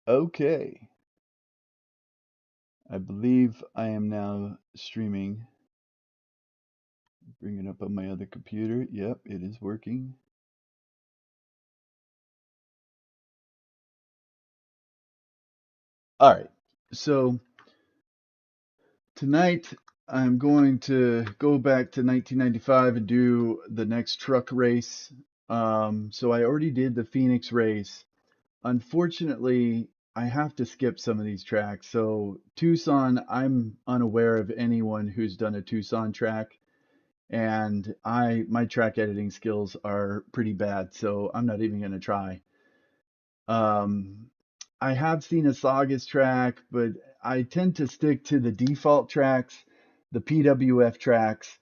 Okay, I believe I am now streaming. Bring it up on my other computer. Yep, it is working. All right, so tonight I'm going to go back to 1995 and do the next truck race. So I already did the Phoenix race. Unfortunately, I have to skip some of these tracks. So Tucson, I'm unaware of anyone who's done a Tucson track. And my track editing skills are pretty bad, so I'm not even gonna try. Um, I have seen a Saugus track, but I tend to stick to the default tracks, the PWF tracks,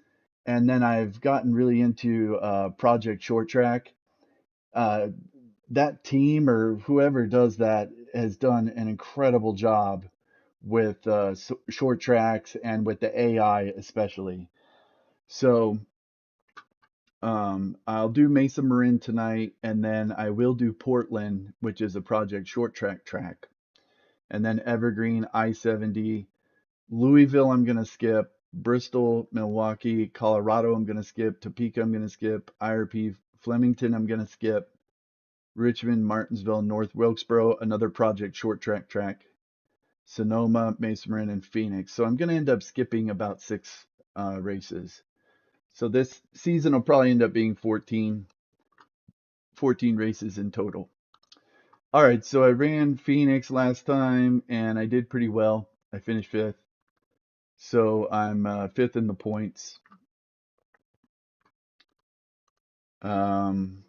and then I've gotten really into Project Short Track. Uh, that team or whoever does that has done an incredible job with short tracks and with the AI especially. So I'll do Mesa Marin tonight, and then I will do Portland, which is a Project Short Track, and then Evergreen, I-70, Louisville. I'm gonna skip Bristol, Milwaukee, Colorado. I'm gonna skip Topeka. I'm gonna skip IRP, Flemington. I'm gonna skip Richmond, Martinsville, North Wilkesboro. Another Project Short Track. Sonoma, Mesa Marin, and Phoenix. So I'm gonna end up skipping about six races. So this season will probably end up being 14 races in total. All right, so I ran Phoenix last time and I did pretty well. I finished fifth. So I'm fifth in the points. Um,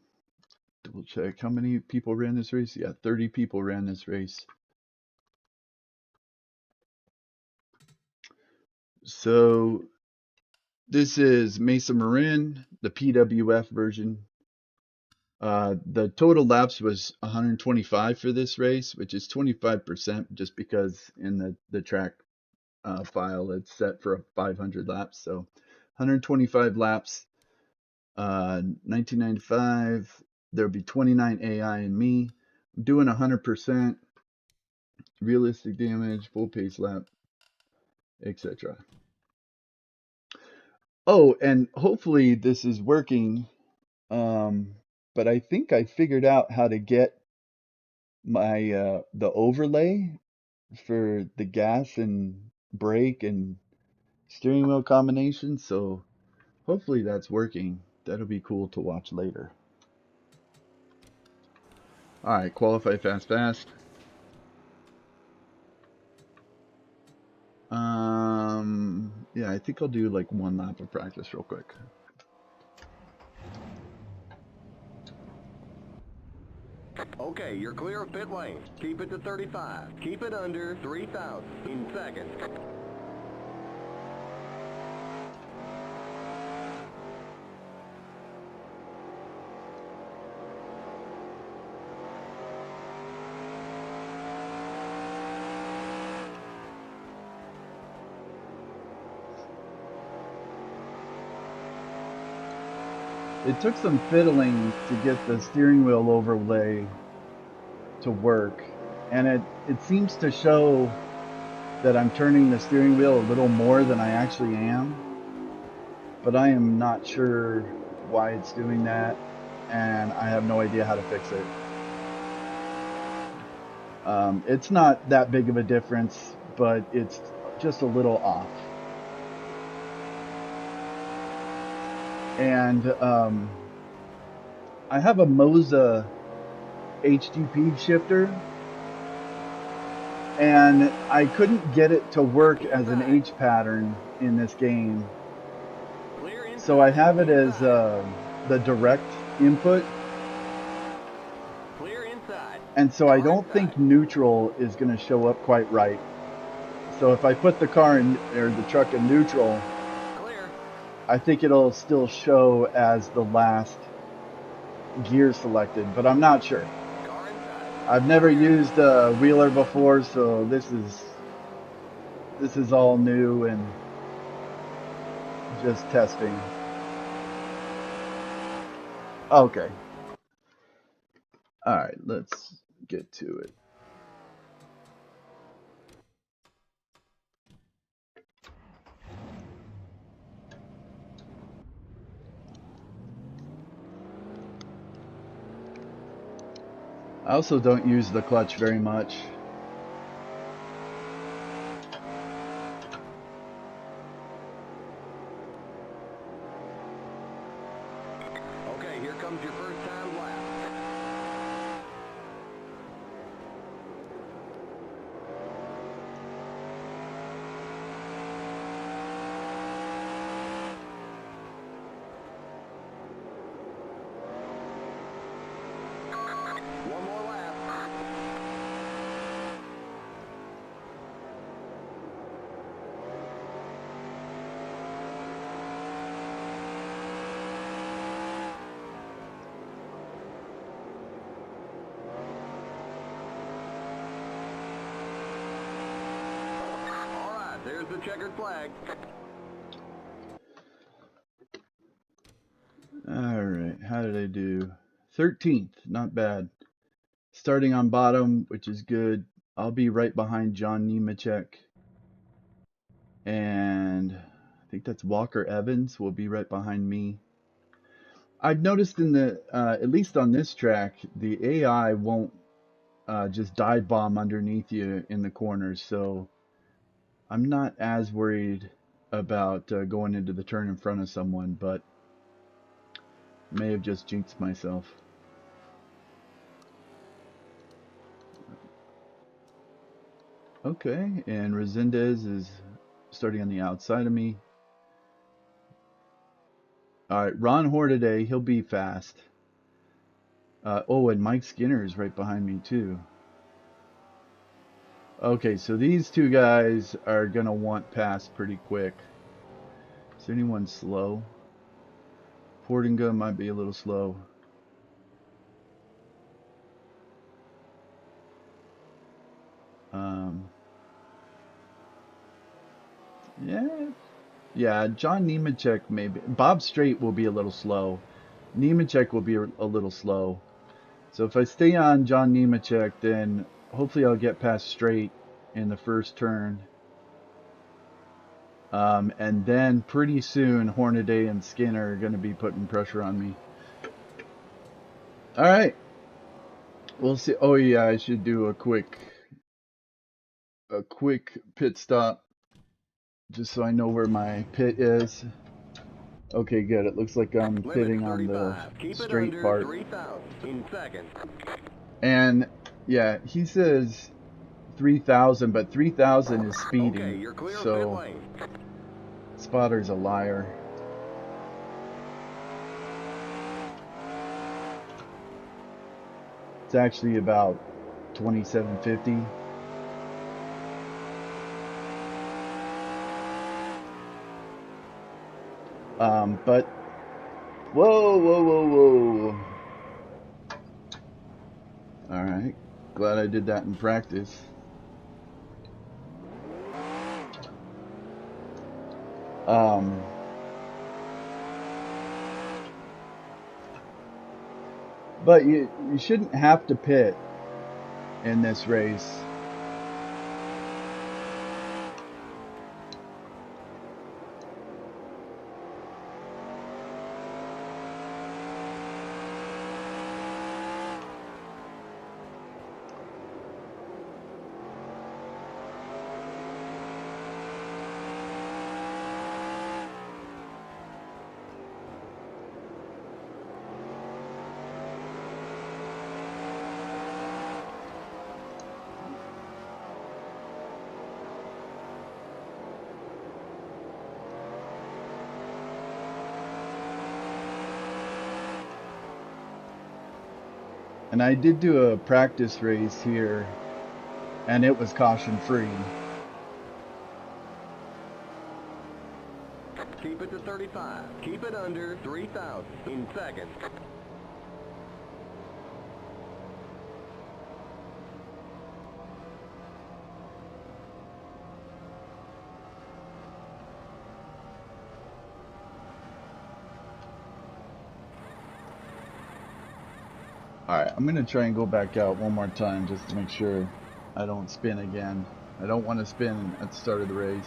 double check how many people ran this race. Yeah, 30 people ran this race. So this is Mesa Marin, the PWF version. The total laps was 125 for this race, which is 25% just because in the track file it's set for 500 laps. So 125 laps, 1995. There'll be 29 AI and me. I'm doing 100% realistic damage, full pace lap, etc. Oh, and hopefully this is working. Um, but I think I figured out how to get my the overlay for the gas and brake and steering wheel combination. So hopefully that's working. That'll be cool to watch later. All right, qualify fast. Yeah, I think I'll do like one lap of practice real quick. Okay, you're clear of pit lane. Keep it to 35. Keep it under 3,000 in seconds. It took some fiddling to get the steering wheel overlay to work, and it seems to show that I'm turning the steering wheel a little more than I actually am, but I am not sure why it's doing that, and I have no idea how to fix it. It's not that big of a difference, but it's just a little off. And I have a Moza HTP shifter, and I couldn't get it to work as an H pattern in this game. So I have it as the direct input. And so I don't think neutral is going to show up quite right. So if I put the car in, or the truck in neutral, I think it'll still show as the last gear selected, but I'm not sure. I've never used a wheeler before, so this is all new and just testing. Okay. All right, let's get to it. I also don't use the clutch very much. Okay, here comes your first time lap. One more lap. All right, there's the checkered flag. Alright, how did I do? 13th, not bad. Starting on bottom, which is good. I'll be right behind John Nemechek. And I think that's Walker Evans will be right behind me. I've noticed in the, at least on this track, the AI won't just dive bomb underneath you in the corners. So I'm not as worried about going into the turn in front of someone, but may have just jinxed myself. Okay, and Resendez is starting on the outside of me. Alright, Ron Hornaday, he'll be fast. Oh, and Mike Skinner is right behind me too. Okay, so these two guys are going to want pass pretty quick. Is anyone slow? Portinga might be a little slow. Yeah, John Nemechek maybe. Bob Straight will be a little slow. Nemechek will be a little slow. So if I stay on John Nemechek, then hopefully I'll get past Straight in the first turn. And then pretty soon Hornaday and Skinner are going to be putting pressure on me. All right. We'll see. Oh yeah, I should do a quick pit stop just so I know where my pit is. Okay, good. It looks like I'm pitting on the straight part. And yeah, he says 3,000, but 3,000 is speeding. So Spotter's a liar. It's actually about 2750. But whoa. All right, glad I did that in practice. But you shouldn't have to pit in this race. And I did do a practice race here, and it was caution free. Keep it to 35. Keep it under 3,000 in seconds. Alright, I'm going to try and go back out one more time just to make sure I don't spin again. I don't want to spin at the start of the race.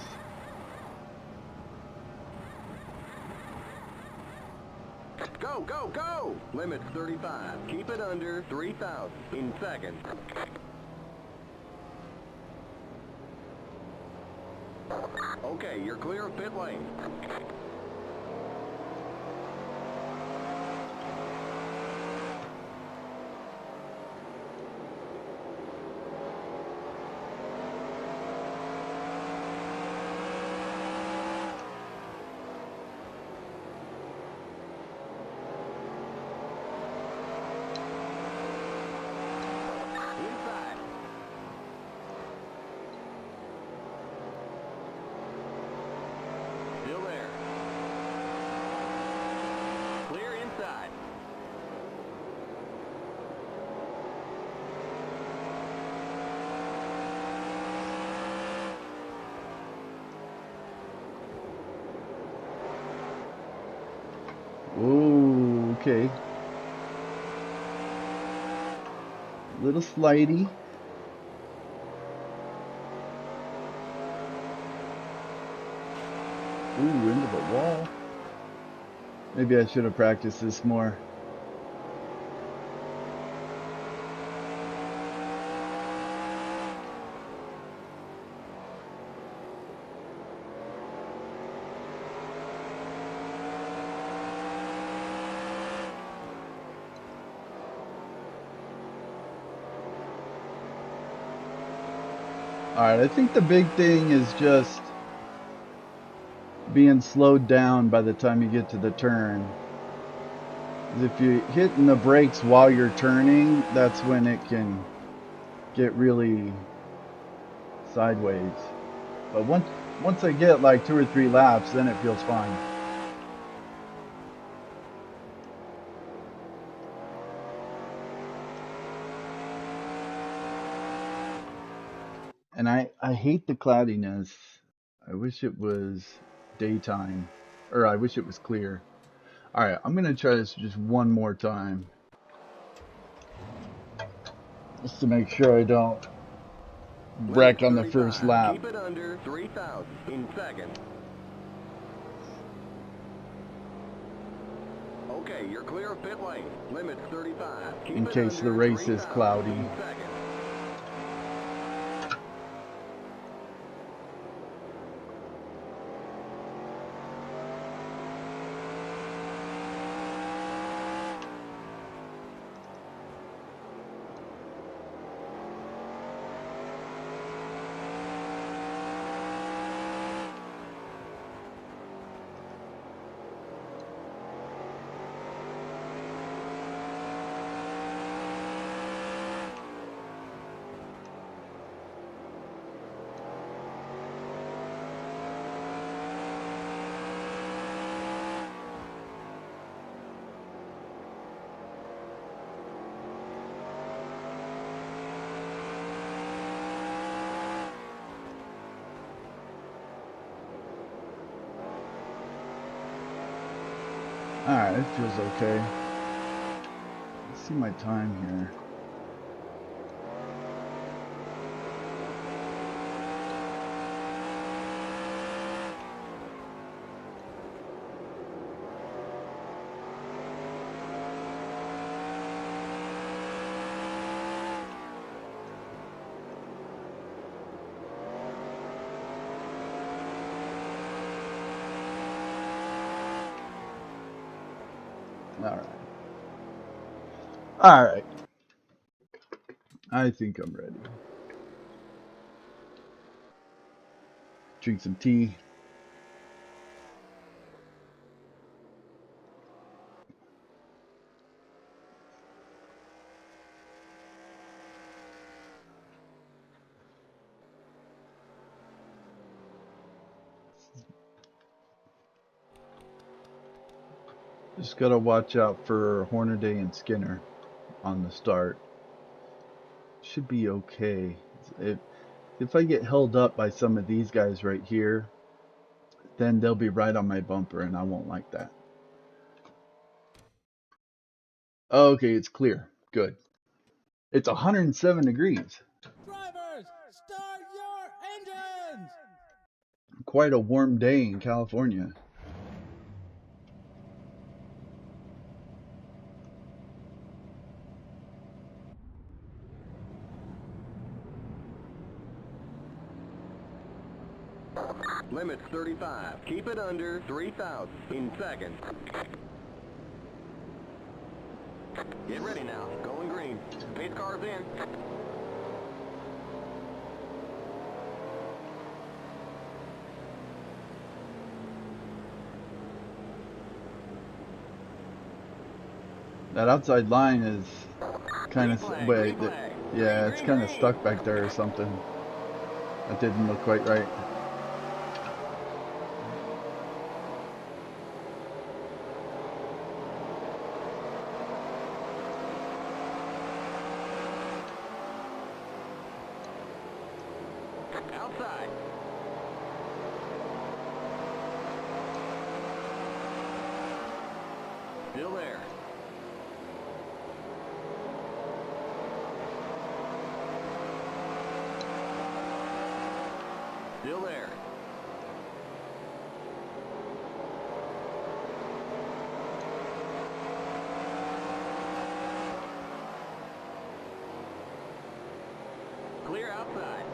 Go! Go, go, go! Limits 35. Keep it under 3,000 in seconds. Okay, you're clear of pit lane. Still there. Clear inside. Ooh, okay. Little slidey. Ooh, into the wall. Maybe I should have practiced this more. Alright, I think the big thing is just being slowed down by the time you get to the turn. If you're hitting the brakes while you're turning, that's when it can get really sideways. But once I get like 2 or 3 laps, then it feels fine. And I hate the cloudiness. I wish it was daytime, or I wish it was clear. Alright, I'm gonna try this just one more time, just to make sure I don't wreck on the first lap. Keep it under 3,000 in seconds. Okay, you're clear of pit lane. Limits 35. Keep In it case under the race is 3,000 cloudy. in seconds. Alright, it feels okay. Let's see my time here. Alright. I think I'm ready. Drink some tea. Just gotta watch out for Hornaday and Skinner on the start. Should be okay. If I get held up by some of these guys right here, then they'll be right on my bumper, and I won't like that. Okay, it's clear. Good. It's 107 degrees. Drivers, start your engines! Quite a warm day in California. Limits 35. Keep it under 3,000 in seconds. Get ready now. Going green. Pace car's in. That outside line is kind of, Green wait, flag, green flag. yeah, Green, it's green, kind of green. stuck back there or something. That didn't look quite right. Outside. Still there. Still there. Clear outside.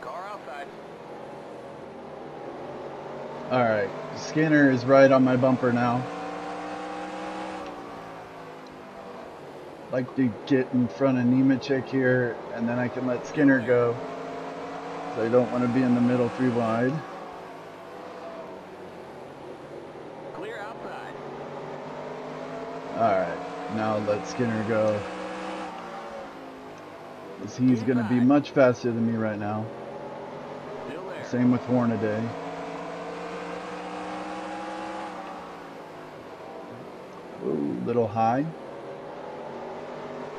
Car outside. Alright, Skinner is right on my bumper now. Like to get in front of Nemechek here, and then I can let Skinner go. So I don't want to be in the middle 3 wide. Clear outside. Alright, now let Skinner go. Because he's going to be much faster than me right now. Still there. Same with Hornaday. Ooh, little high.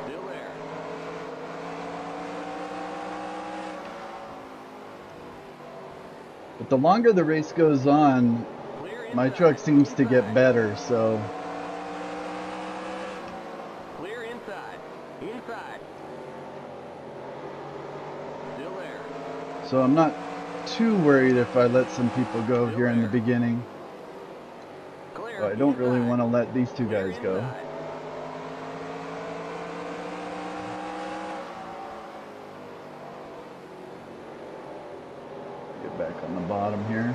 Still there. But the longer the race goes on, Clear my inside. truck seems to get Inside. better, so Clear inside. Inside. Still there. so I'm not too worried if I let some people go Still here in the there. beginning. Clear. But I don't really inside. want to let these 2 Clear guys go. inside. Get back on the bottom here.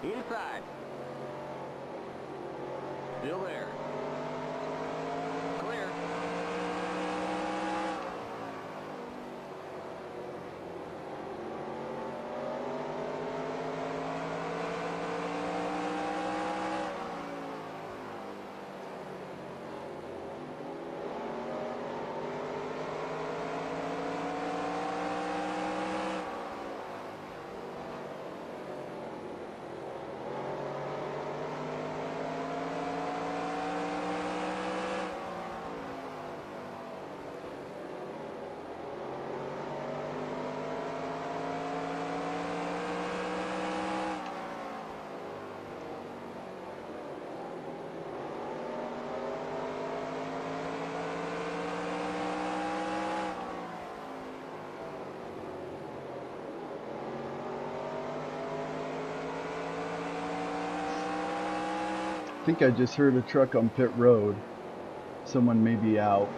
Inside. Still there. Clear. I think I just heard a truck on pit road. Someone may be out.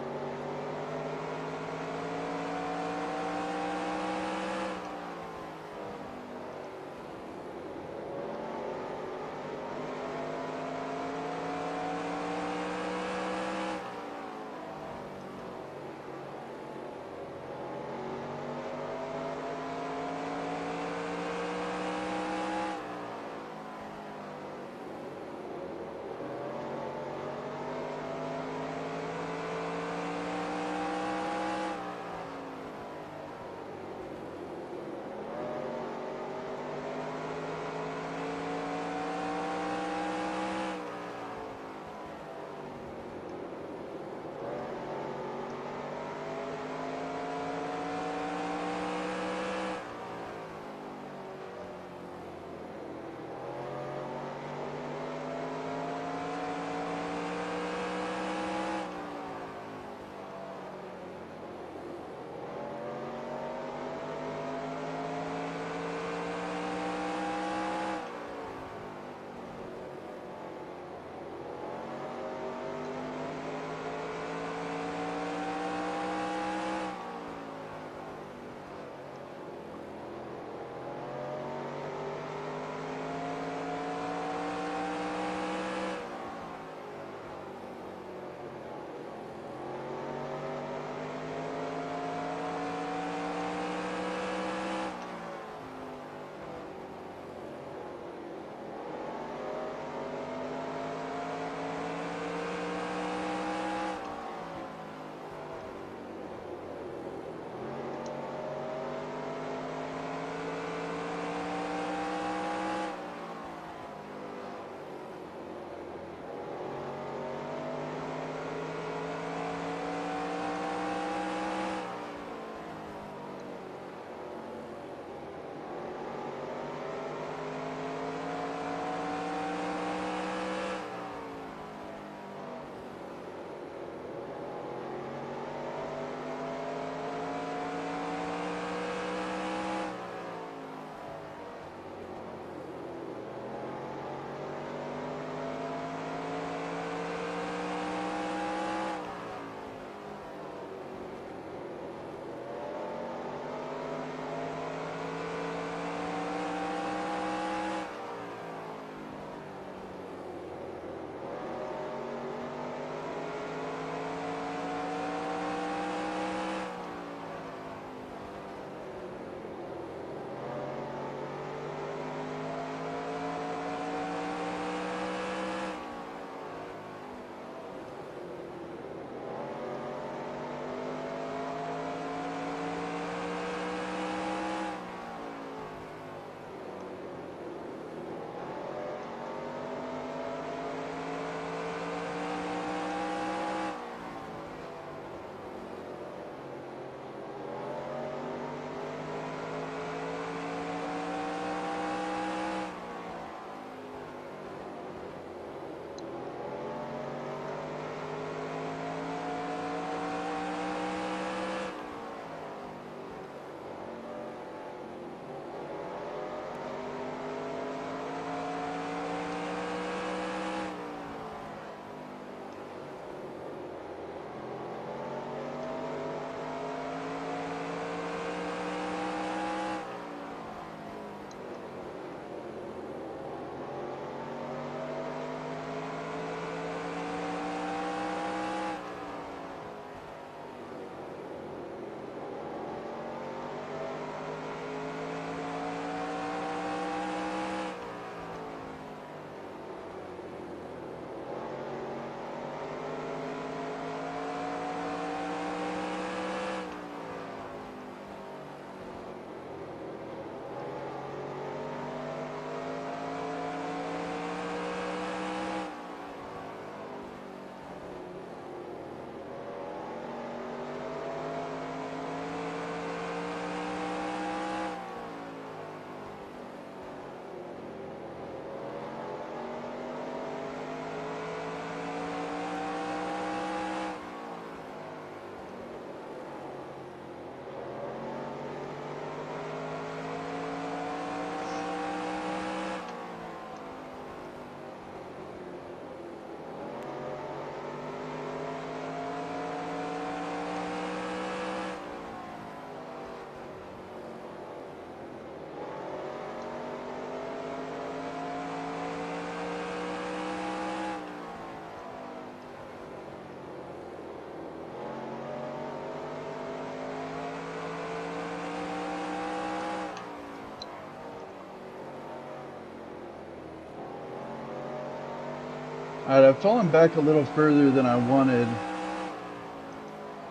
Alright, I've fallen back a little further than I wanted,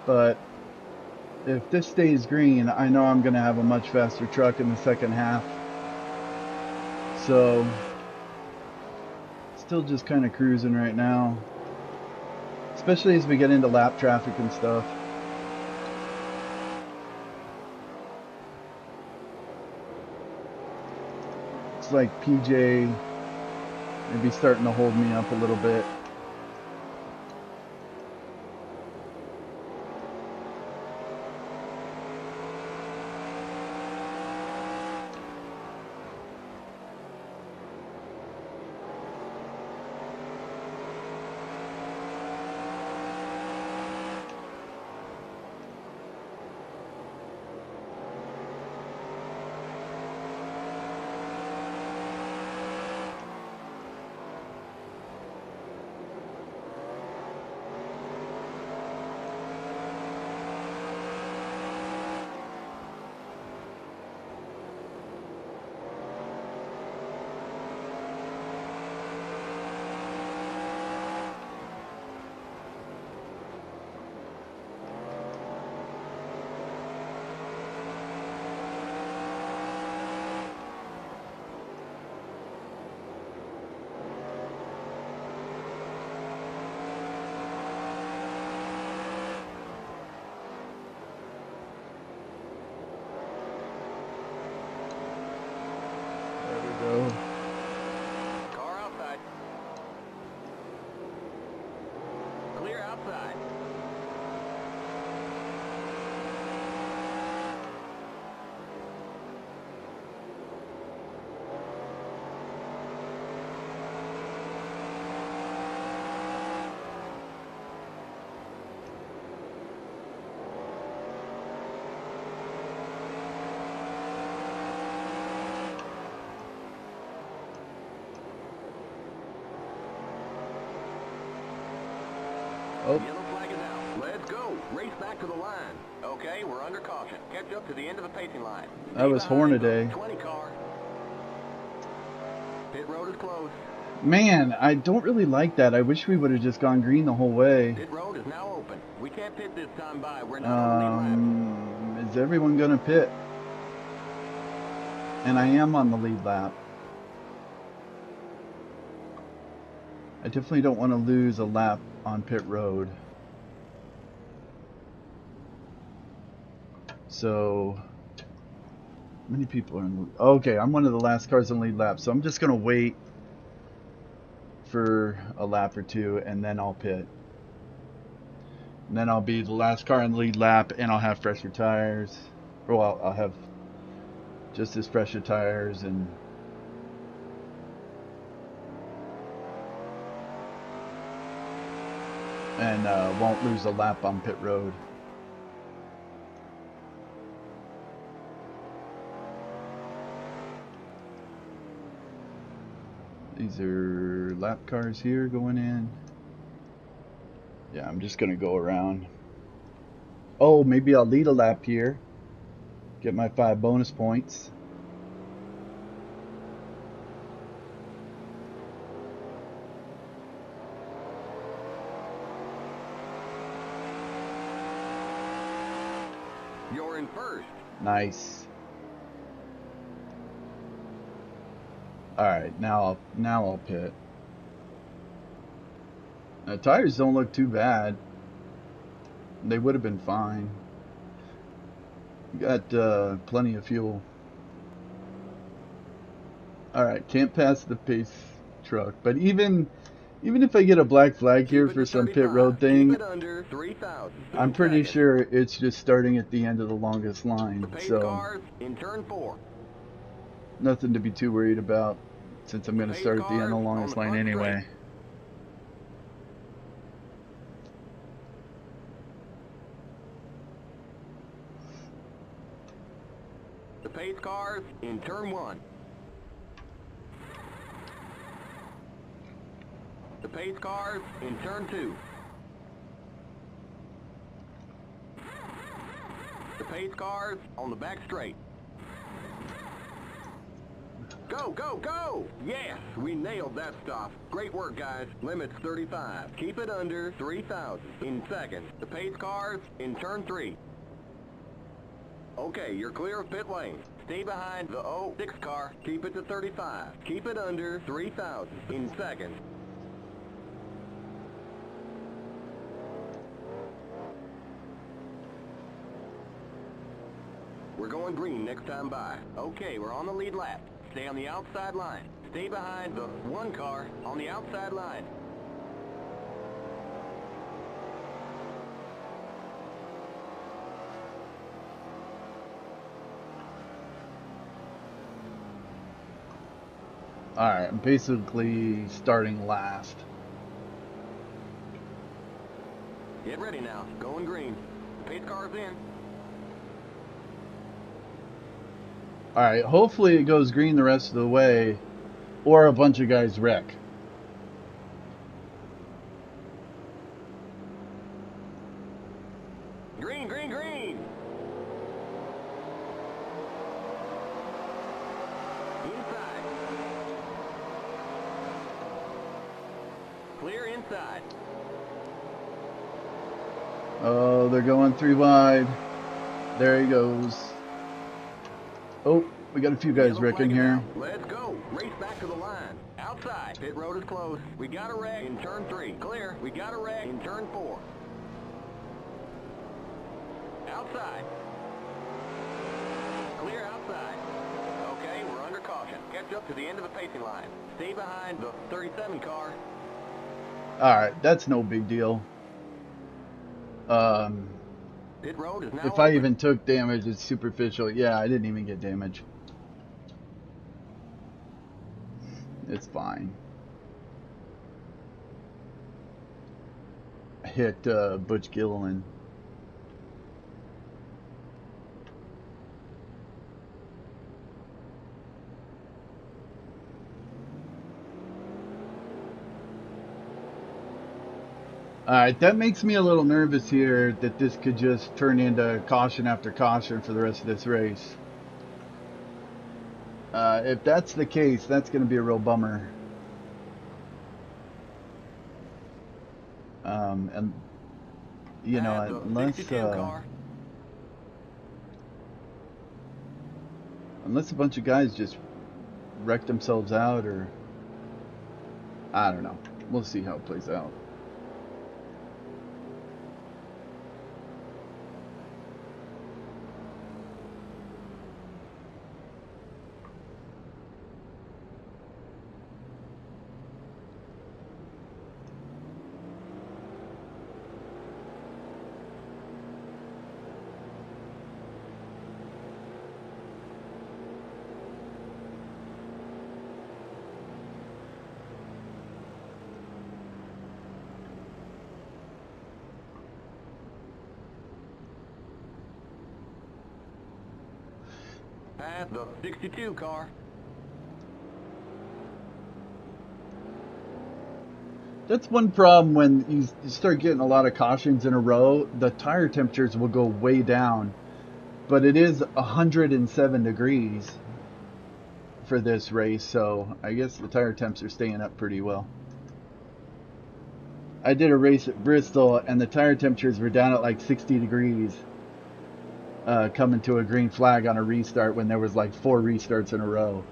but if this stays green, I know I'm going to have a much faster truck in the second half. So, still just kind of cruising right now, especially as we get into lap traffic and stuff. It's like PJ maybe starting to hold me up a little bit. Car outside. Clear outside. Oh, Yellow flag is out. Let's go. Race back to the line. Okay, we're under caution. Catch up to the end of the pacing line. that was Hornaday. 20 car. Pit road is closed. Man, I don't really like that. I wish we would have just gone green the whole way. Pit road is now open. We can't pit this time by. We're not on the lead lap. Is everyone gonna pit? And I am on the lead lap. I definitely don't want to lose a lap on pit road. So, how many people are in the... Okay, I'm one of the last cars in lead lap, so I'm just gonna wait for a lap or two, and then I'll pit. And then I'll be the last car in the lead lap, and I'll have fresher tires. Or I'll have just as fresher tires, and won't lose a lap on pit road. These are lap cars here going in. Yeah, I'm just gonna go around. Oh, maybe I'll lead a lap here. Get my 5 bonus points. You're in first. Nice. All right, now I'll pit. The tires don't look too bad. They would have been fine. Got plenty of fuel. All right, can't pass the pace truck, but even if I get a black flag here for some pit road thing, Keep it under 3,000. I'm pretty sure it's just starting at the end of the longest line. Pace So cars in turn 4. nothing to be too worried about, since I'm going to start at the end of the longest line anyway. The pace cars in turn 1. The pace cars in turn 2. The pace cars on the back straight. Go! Go, go, go! Yes, we nailed that stop. Great work, guys. Limit's 35. Keep it under 3,000 in seconds. The pace cars in turn 3. Okay, you're clear of pit lane. Stay behind the 06 car. Keep it to 35. Keep it under 3,000 in seconds. We're going green next time by. Okay, we're on the lead lap. Stay on the outside line. Stay behind the 1 car on the outside line. Alright, I'm basically starting last. Get ready now. Going green. Pace car's in. Alright, hopefully it goes green the rest of the way, or a bunch of guys wreck. Green, green, green! Inside. Clear inside. Oh, they're going 3 wide. There he goes. Oh, we got a few guys wrecking here. Let's go. Race back to the line. Outside. Pit road is closed. We got a wreck in turn 3. Clear. We got a wreck in turn 4. Outside. Clear outside. Okay, we're under caution. Catch up to the end of the pacing line. Stay behind the 37 car. Alright, that's no big deal. Pit road is now If I open. even took damage, it's superficial. Yeah, I didn't even get damage. It's fine. I hit Butch Gilliland. Alright, that makes me a little nervous here that this could just turn into caution after caution for the rest of this race. If that's the case, that's going to be a real bummer. And, you know, unless a bunch of guys just wreck themselves out, or I don't know. We'll see how it plays out. Past the 62 car. That's one problem when you start getting a lot of cautions in a row. The tire temperatures will go way down, but it is 107 degrees for this race, so I guess the tire temps are staying up pretty well. I did a race at Bristol and the tire temperatures were down at like 60 degrees coming to a green flag on a restart when there was like 4 restarts in a row.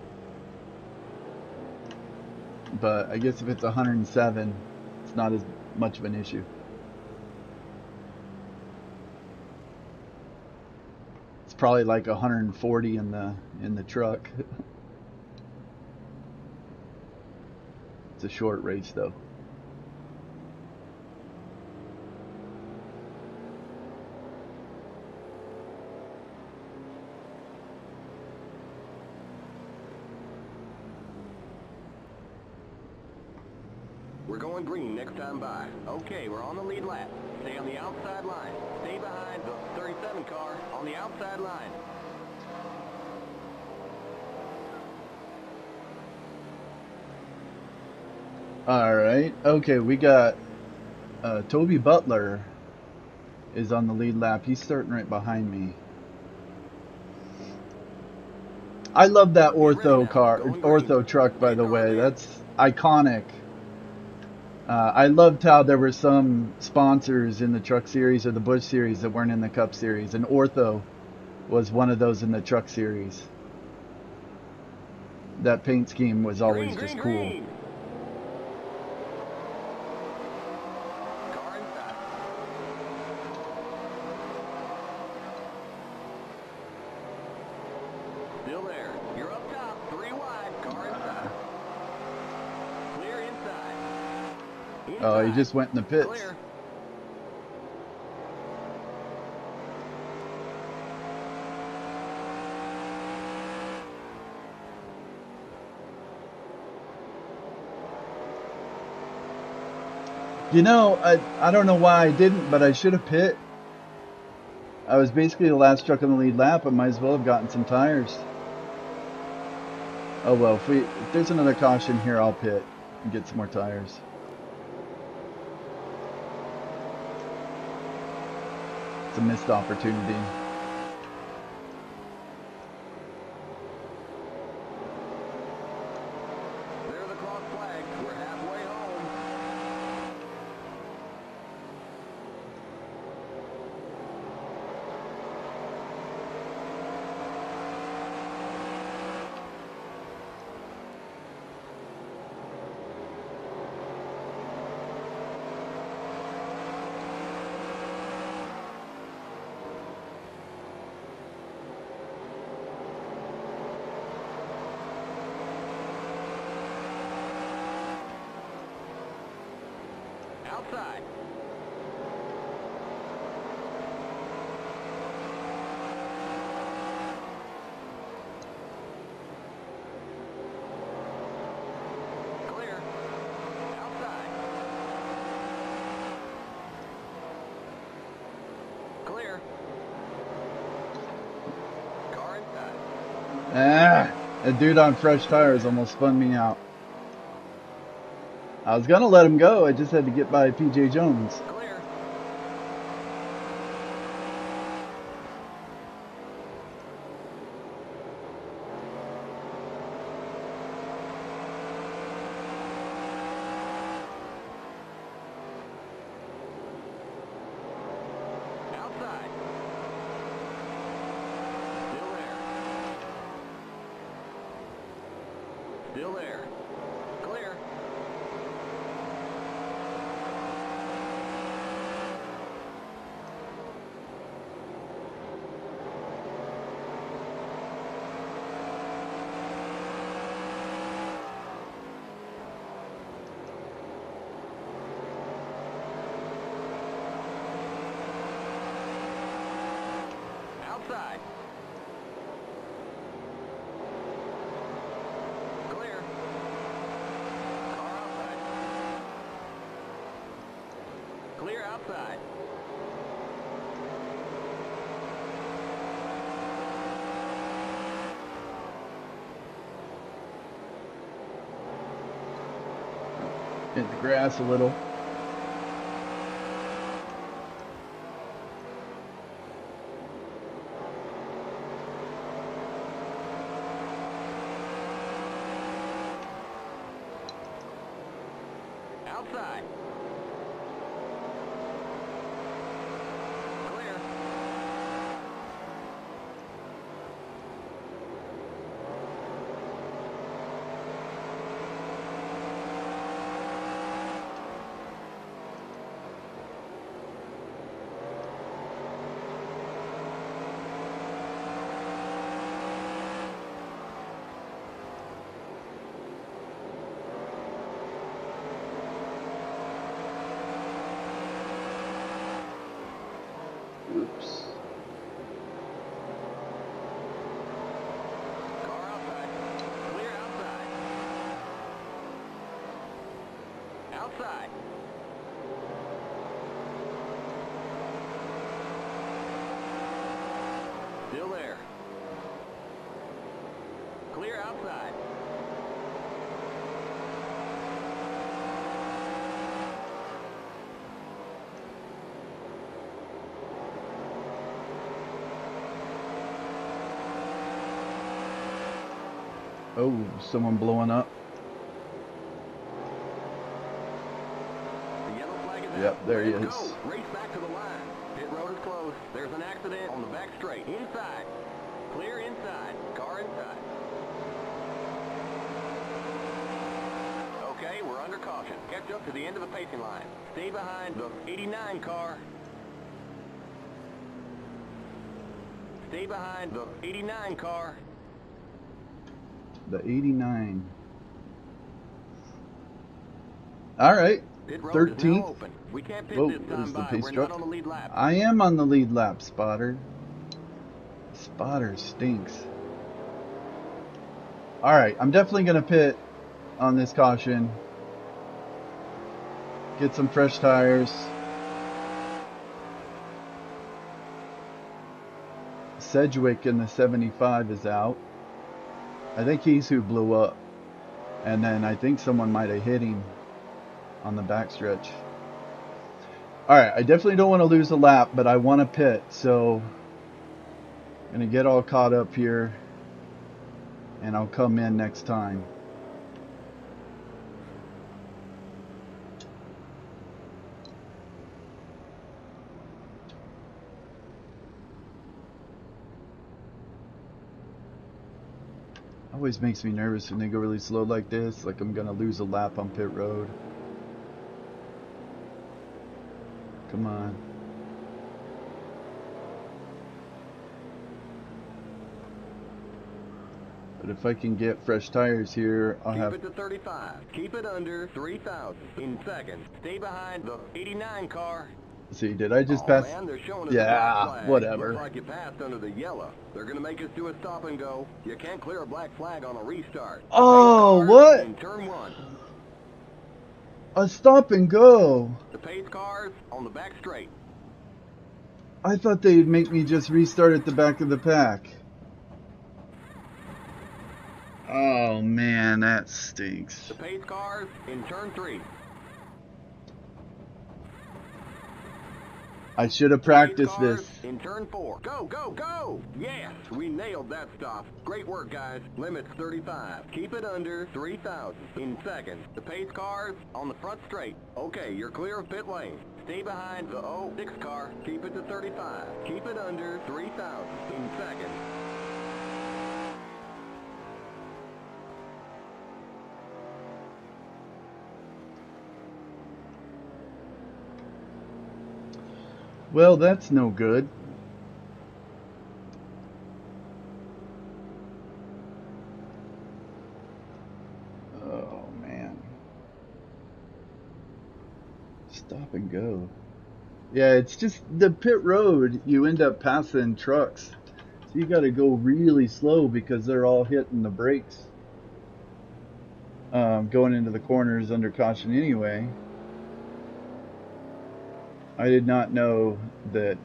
But I guess if it's 107, it's not as much of an issue. It's probably like 140 in the truck. It's a short race though. We're going green next time by. Okay, we're on the lead lap. Stay on the outside line. Stay behind the 37 car on the outside line. Alright, okay, we got Toby Butler is on the lead lap. He's starting right behind me. I love that Get ready ortho now. car, Going green. ortho truck, by Pace the car way. in. That's iconic. I loved how there were some sponsors in the Truck Series or the Bush Series that weren't in the Cup Series, and Ortho was one of those in the Truck Series. That paint scheme was always Green, just green, cool. green. Car inside. Still there. You're up top. 3 wide. Car inside. Clear inside. Oh, he Inside. just went in the pits. Clear. You know, I don't know why I didn't, but I should have pit. I was basically the last truck on the lead lap. I might as well have gotten some tires. Oh well, if there's another caution here, I'll pit and get some more tires. It's a missed opportunity. There are the cross flags. We're halfway home. Outside. Clear. Outside. Clear. Car inside. Ah, a dude on fresh tires almost spun me out. I was gonna let him go. I just had to get by PJ Jones. Clear. Outside. Still there. Still there. Clear. Outside. Clear. Car outside. Clear outside. Hit the grass a little. Outside. Clear. Oops. Car outside. Clear outside. Outside. Still there. Clear outside. Oh, someone blowing up. The yellow flag is Yep, out. there he Let's is. go. Race back to the line. Pit road is closed. There's an accident on the back straight. Inside. Clear inside. Car inside. Okay, we're under caution. Catch up to the end of the pacing line. Stay behind the 89 car. Stay behind the 89 car. The 89. All right. Pit road is now 13th. open. We can't pit Whoa, this there's time the by. pace We're truck. not on the lead lap. I am on the lead lap, Spotter. Spotter stinks. All right, I'm definitely going to pit on this caution. Get some fresh tires. Sedgwick in the 75 is out. I think he's who blew up. And then I think someone might have hit him on the backstretch. Alright, I definitely don't want to lose a lap, but I want to pit. So I'm going to get all caught up here. And I'll come in next time. Always makes me nervous when they go really slow like this, like I'm gonna lose a lap on pit road. Come on. But if I can get fresh tires here, I'll have... Keep it to 35. Keep it under 3,000 in seconds. Stay behind the 89 car. See, did I just pass? Man, they're showing us Yeah, a black flag. whatever. Looks like you passed under the yellow. They're gonna make us do a stop and go. You can't clear a black flag on a restart. Oh, Pace what? cars in turn 1. A stop and go. The pace cars on the back straight. I thought they'd make me just restart at the back of the pack. Oh man, that stinks. The pace cars in turn 3. I should have practiced Pace cars this. in turn 4. Go, go, go! Yes, we nailed that stop. Great work, guys. Limits 35. Keep it under 3,000 in seconds. The pace cars on the front straight. Okay, you're clear of pit lane. Stay behind the 06 car. Keep it to 35. Keep it under 3,000 in seconds. Well, that's no good. Oh, man. Stop and go. Yeah, it's just the pit road, you end up passing trucks. So you got to go really slow because they're all hitting the brakes. Going into the corners under caution anyway. I did not know that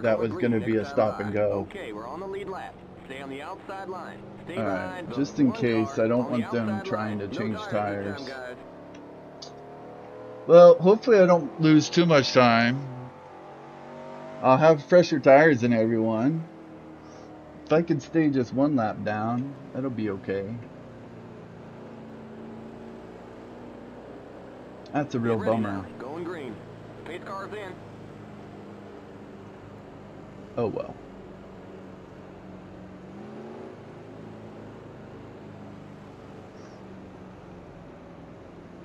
that was going to be a stop and go. Okay, we're on the lead lap. Stay on the outside line. Stay Alright, behind just the in one case, car I don't on want the them outside trying to line. change No tires. this time, guys. Well, hopefully I don't lose too much time. I'll have fresher tires than everyone. If I can stay just one lap down, that'll be okay. That's a real Get ready bummer. now. Going green. Pace cars in. Oh well.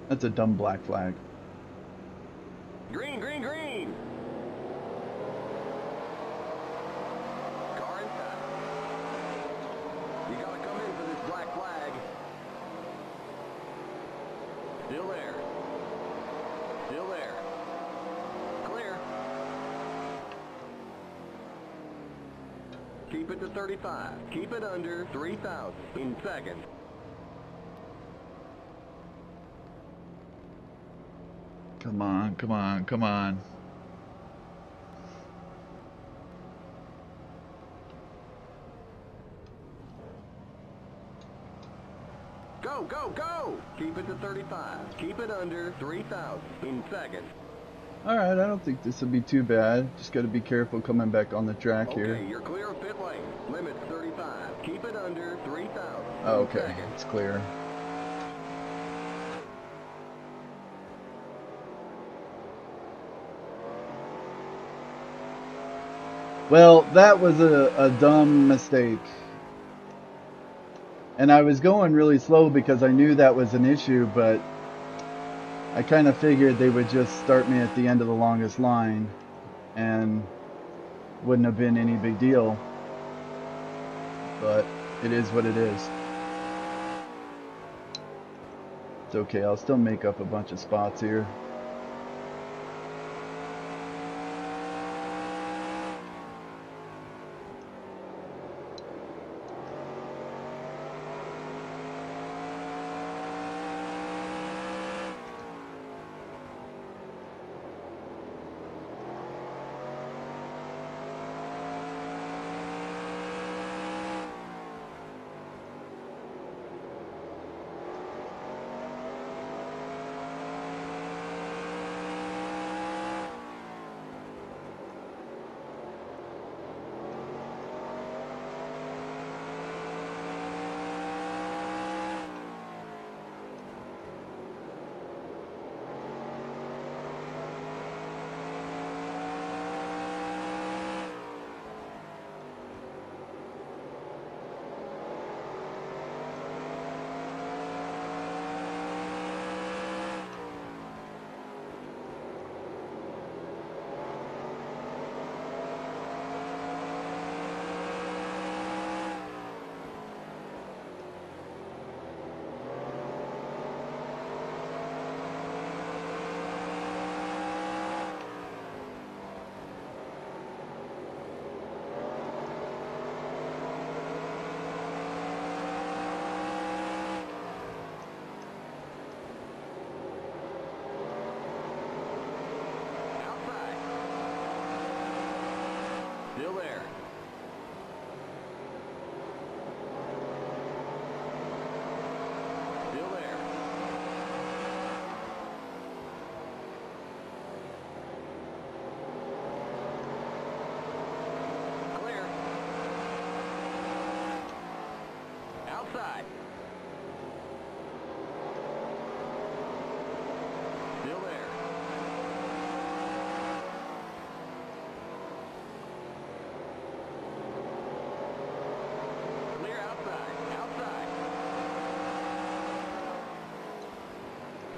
That's a dumb black flag. Green, green, green. Car inside. You gotta come in for this black flag. Still there. Still there. Clear. Keep it to 35. Keep it under 3,000 in seconds. Come on, come on, come on. Go, go, go! Keep it to 35. Keep it under 3,000 in seconds. Alright, I don't think this will be too bad. Just got to be careful coming back on the track here. Okay, you're clear of pit lane. Limits 35. Keep it under 3,000. Oh, okay, it's clear. Well, that was a dumb mistake. And I was going really slow because I knew that was an issue, but I kind of figured they would just start me at the end of the longest line and wouldn't have been any big deal. But it is what it is. It's okay, I'll still make up a bunch of spots here. Still there. Still there. Clear. Outside. Still there.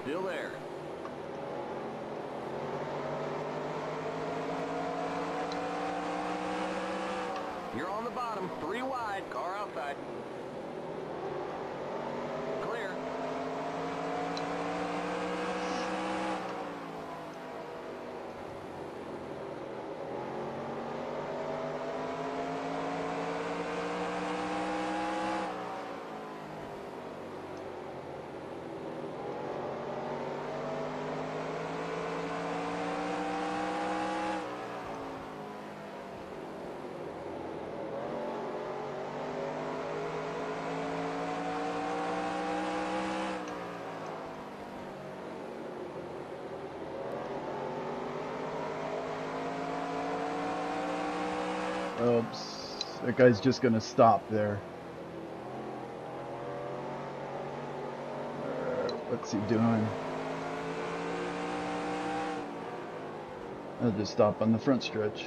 Still there. You're on the bottom, 3 wide, car outside. Clear. Oops, that guy's just gonna stop there. What's he doing? I'll just stop on the front stretch.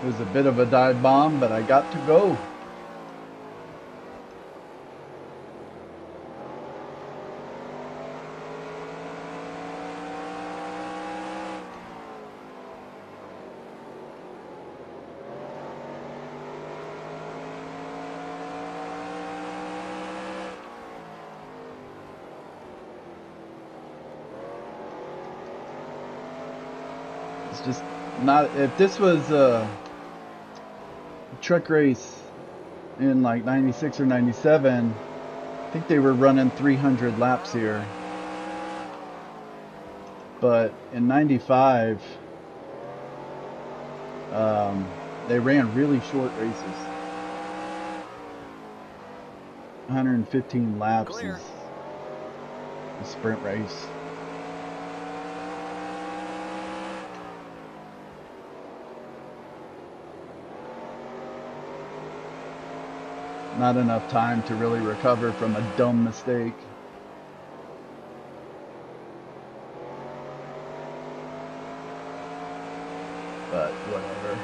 It was a bit of a dive bomb, but I got to go. It's just not, if this was a truck race in like 96 or 97, I think they were running 300 laps here. But in 95, they ran really short races. 115 laps is a sprint race. Not enough time to really recover from a dumb mistake. But whatever.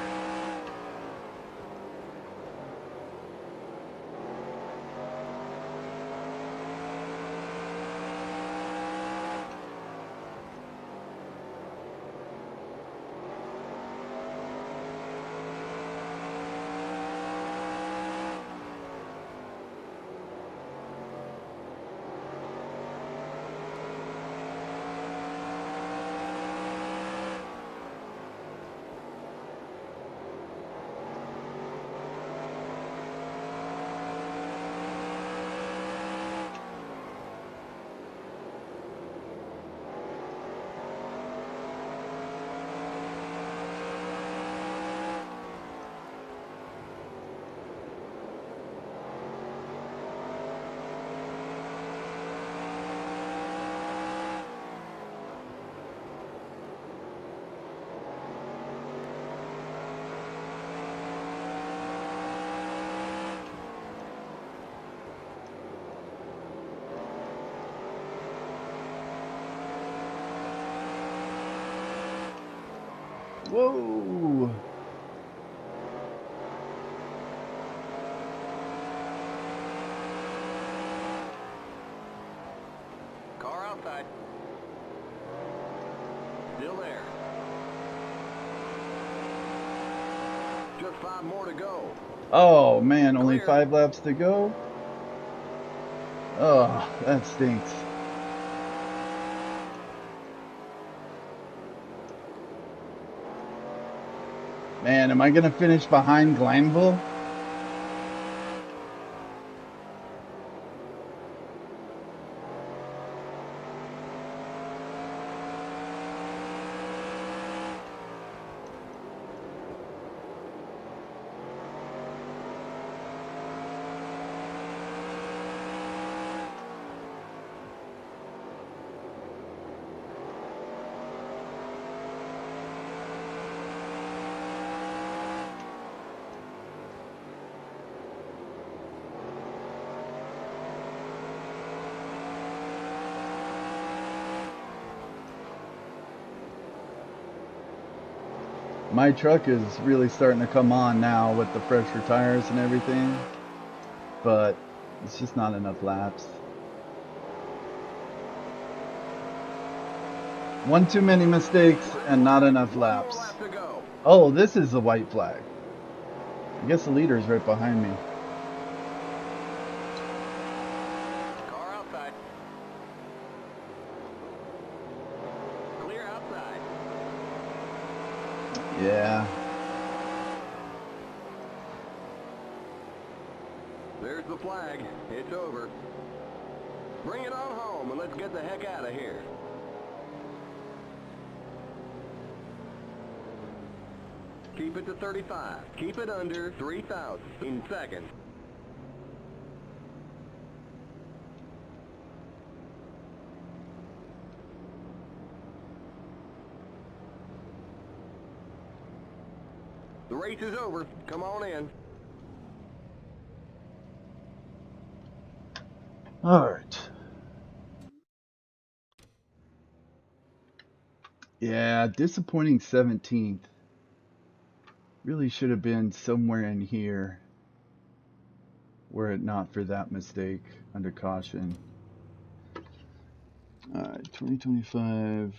Whoa! Car outside. Still there. Just 5 more to go. Oh man, only Clear. 5 laps to go? Oh, that stinks. Man, am I gonna finish behind Glanville? My truck is really starting to come on now with the fresher tires and everything, but it's just not enough laps. One too many mistakes and not enough laps. One more lap to go. Oh, this is the white flag. I guess the leader is right behind me. Car outside. Clear outside. Yeah. There's the flag. It's over. Bring it on home and let's get the heck out of here. Keep it to 35. Keep it under 3,000 in seconds. The race is over. Come on in. All right. Yeah, disappointing 17th. Really should have been somewhere in here were it not for that mistake under caution. Alright, 2025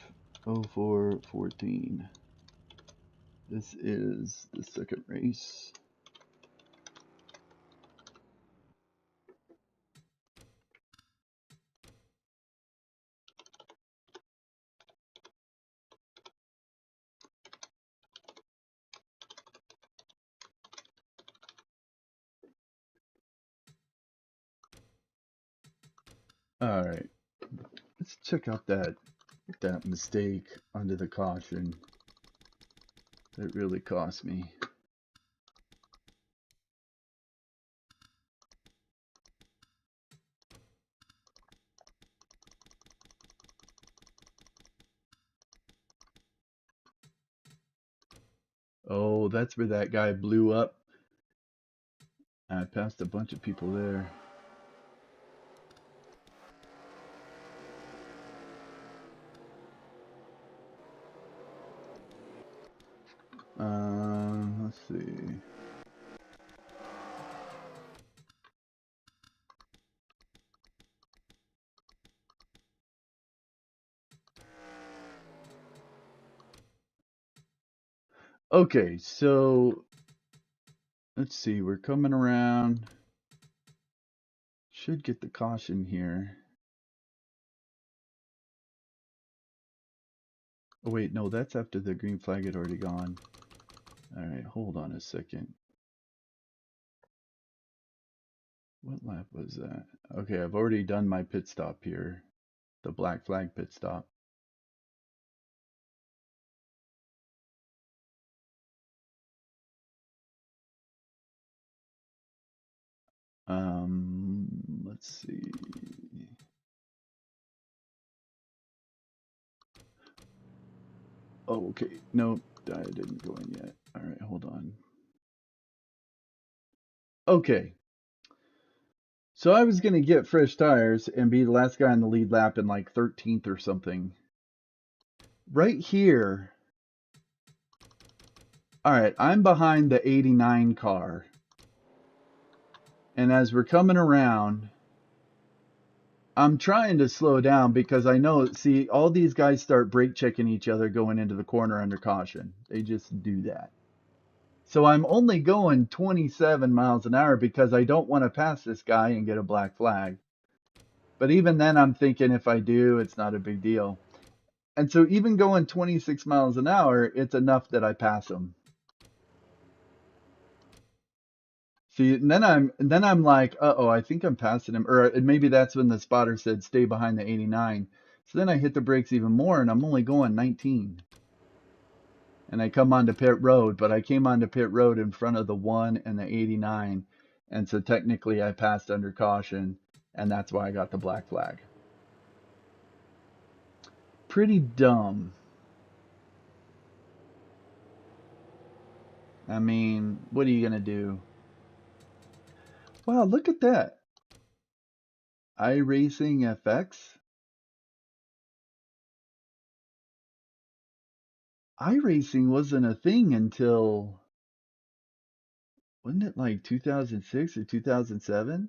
04 14. This is the second race. Alright, let's check out that mistake under the caution. That really cost me. Oh, that's where that guy blew up. I passed a bunch of people there. Let's see. Okay, so let's see. We're coming around. Should get the caution here. Oh wait, no, that's after the green flag had already gone. Alright, hold on a second. What lap was that? Okay, I've already done my pit stop here. The black flag pit stop. Let's see. Oh, okay. Nope, I didn't go in yet. Alright, hold on. Okay. So I was going to get fresh tires and be the last guy on the lead lap in like 13th or something. Right here. Alright, I'm behind the 89 car. And as we're coming around, I'm trying to slow down because I know, see, all these guys start brake checking each other going into the corner under caution. They just do that. So I'm only going 27 miles an hour because I don't want to pass this guy and get a black flag. But even then I'm thinking if I do, it's not a big deal. And so even going 26 miles an hour, it's enough that I pass him. See, and then I'm like, uh-oh, I think I'm passing him. Or maybe that's when the spotter said stay behind the 89. So then I hit the brakes even more, and I'm only going 19. And I come onto pit road, but I came onto pit road in front of the 1 and the 89. And so technically I passed under caution, and that's why I got the black flag. Pretty dumb. I mean, what are you going to do? Wow, look at that. iRacing FX. iRacing wasn't a thing until, wasn't it like 2006 or 2007?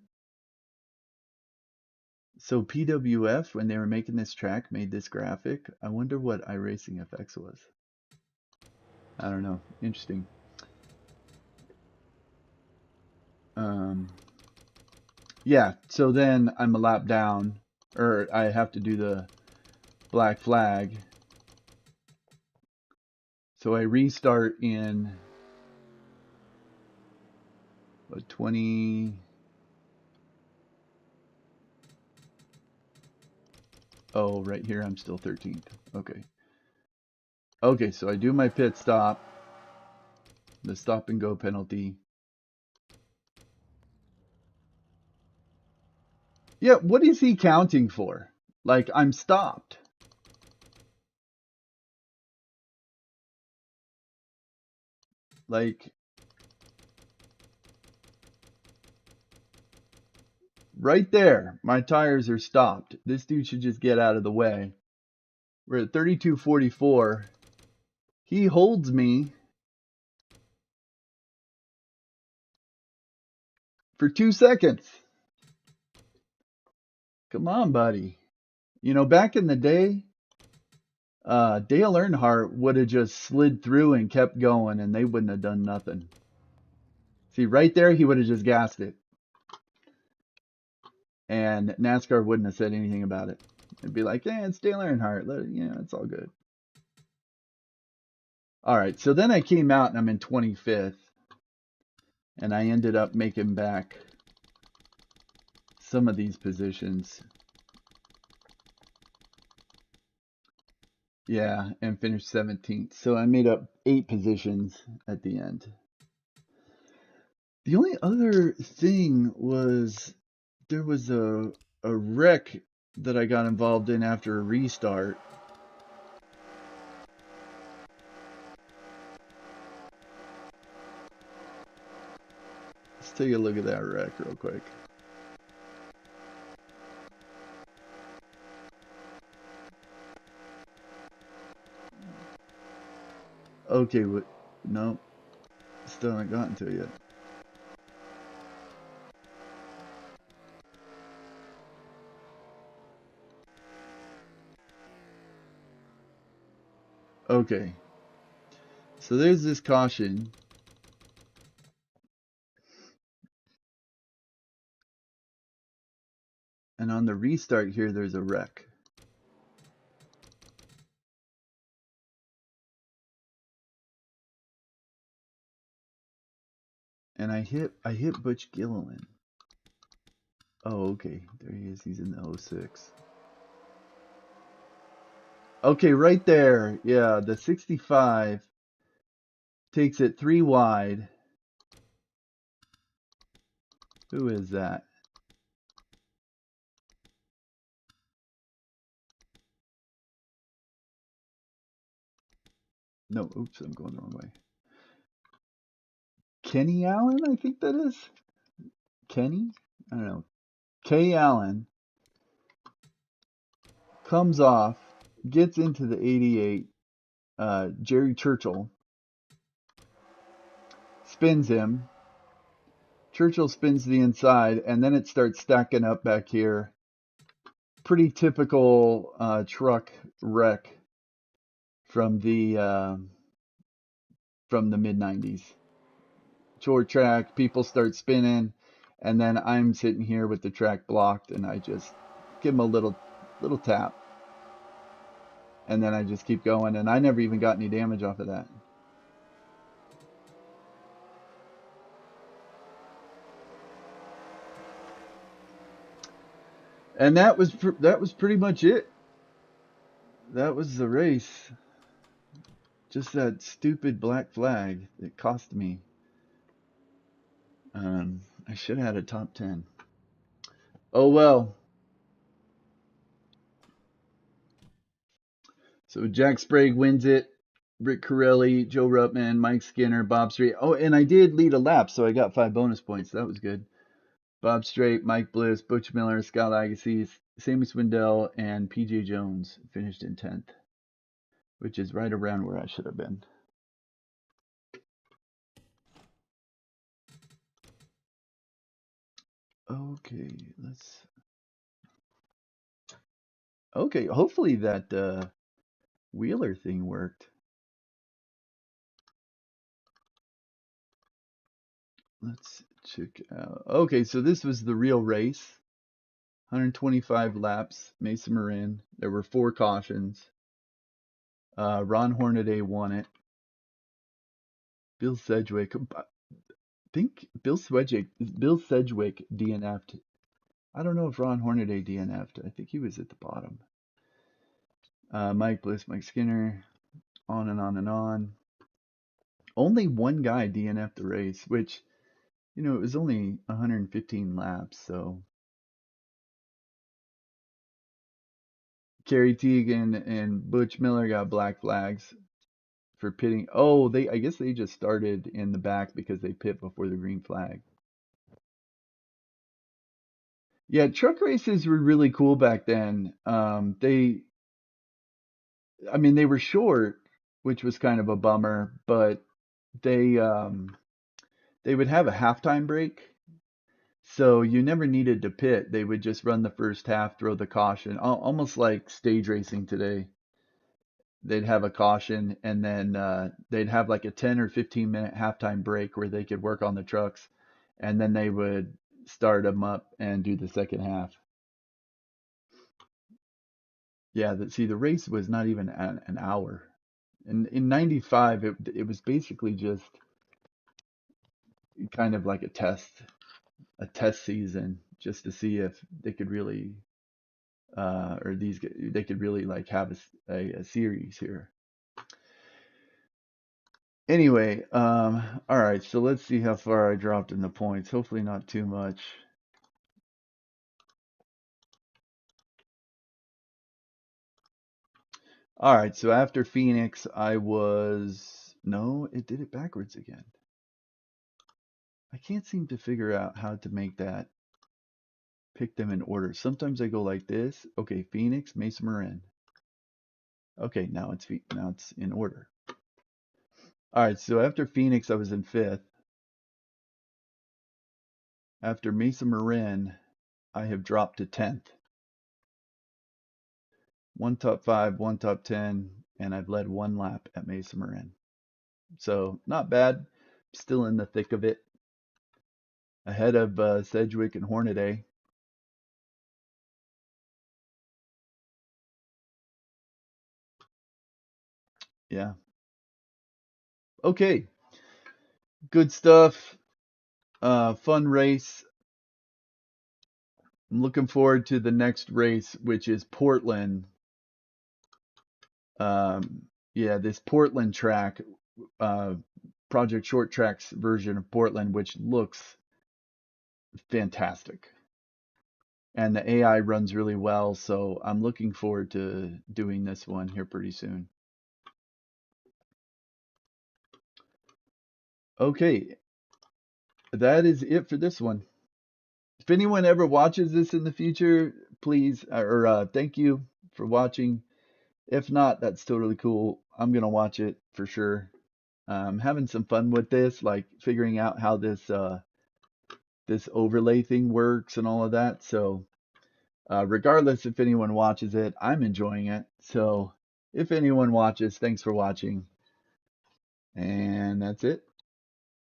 So PWF, when they were making this track, made this graphic. I wonder what iRacing FX was. I don't know. Interesting. Yeah, so then I'm a lap down, or I have to do the black flag. So I restart in what, 20. Oh, right here I'm still 13th. Okay. Okay, so I do my pit stop, the stop and go penalty. Yeah, what is he counting for? Like, I'm stopped. Like, right there, my tires are stopped. This dude should just get out of the way. We're at 32.44. He holds me. for 2 seconds. Come on, buddy. You know, back in the day, Dale Earnhardt would have just slid through and kept going, and they wouldn't have done nothing. See, right there, he would have just gassed it. And NASCAR wouldn't have said anything about it. It'd be like, it's Dale Earnhardt. It's all good. All right, so then I came out, and I'm in 25th. And I ended up making back some of these positions. Yeah, and finished 17th. So I made up 8 positions at the end. The only other thing was there was a wreck that I got involved in after a restart. Let's take a look at that wreck real quick. Okay, no, still haven't gotten to it yet. Okay, so there's this caution. And on the restart here, there's a wreck. And I hit Butch Gilliland. Oh, okay. There he is. He's in the 06. Okay, right there. Yeah, the 65 takes it 3 wide. Who is that? No, oops, I'm going the wrong way. Kenny Allen, I think that is. Kenny? I don't know. Kay Allen comes off, gets into the 88. Jerry Churchill spins him. Churchill spins the inside, and then it starts stacking up back here. Pretty typical truck wreck from the mid-90s. Short track, people start spinning, and then I'm sitting here with the track blocked, and I just give him a little tap, and then I just keep going, and I never even got any damage off of that. And that was pretty much it. That was the race. Just that stupid black flag that cost me. I should have had a top 10. Oh well. So Jack Sprague wins it. Rick Corelli, Joe Ruttman, Mike Skinner, Bob Strait. Oh, and I did lead a lap, so I got 5 bonus points. That was good. Bob Strait, Mike Bliss, Butch Miller, Scott Agassiz, Sammy Swindell, and PJ Jones finished in 10th, which is right around where I should have been. Okay, Okay, hopefully that Wheeler thing worked. Let's check out. Okay, so this was the real race. 125 laps, Mesa Marin. There were 4 cautions. Ron Hornaday won it. Bill Sedgwick. I think Bill Sedgwick DNF'd. I don't know if Ron Hornaday DNF'd. I think he was at the bottom. Mike Bliss, Mike Skinner, on and on and on. Only one guy DNF'd the race, which, it was only 115 laps, so. Kerry Teagan and Butch Miller got black flags for pitting. Oh, I guess they just started in the back because they pit before the green flag. Yeah, truck races were really cool back then. They were short, which was kind of a bummer, but they would have a halftime break, So you never needed to pit. They would just run the first half, throw the caution, almost like stage racing today. They'd have a caution, and then they'd have like a 10 or 15-minute halftime break where they could work on the trucks, and then they would start them up and do the second half. Yeah, see, the race was not even an hour. In 95, it was basically just kind of like a test season, just to see if they could really, or they could really like have a series here. Anyway, all right, so let's see how far I dropped in the points. Hopefully not too much. All right, so after Phoenix, no, it did it backwards again. I can't seem to figure out how to make that, pick them in order. Sometimes I go like this. Okay, Phoenix, Mesa Marin. Okay, now it's in order. All right, so after Phoenix, I was in 5th. After Mesa Marin, I have dropped to 10th. One top 5, one top 10, and I've led one lap at Mesa Marin. So not bad. Still in the thick of it. Ahead of Sedgwick and Hornaday. Yeah. Okay. Good stuff. Fun race. I'm looking forward to the next race, which is Portland. Yeah, this Portland track, Project Short Track's version of Portland, which looks fantastic. And the AI runs really well, so I'm looking forward to doing this one here pretty soon. Okay, that is it for this one. If anyone ever watches this in the future, please, or thank you for watching. If not, that's totally cool. I'm gonna watch it for sure. Having some fun with this, like figuring out how this overlay thing works and all of that. So regardless if anyone watches it, I'm enjoying it. So if anyone watches, thanks for watching. And that's it.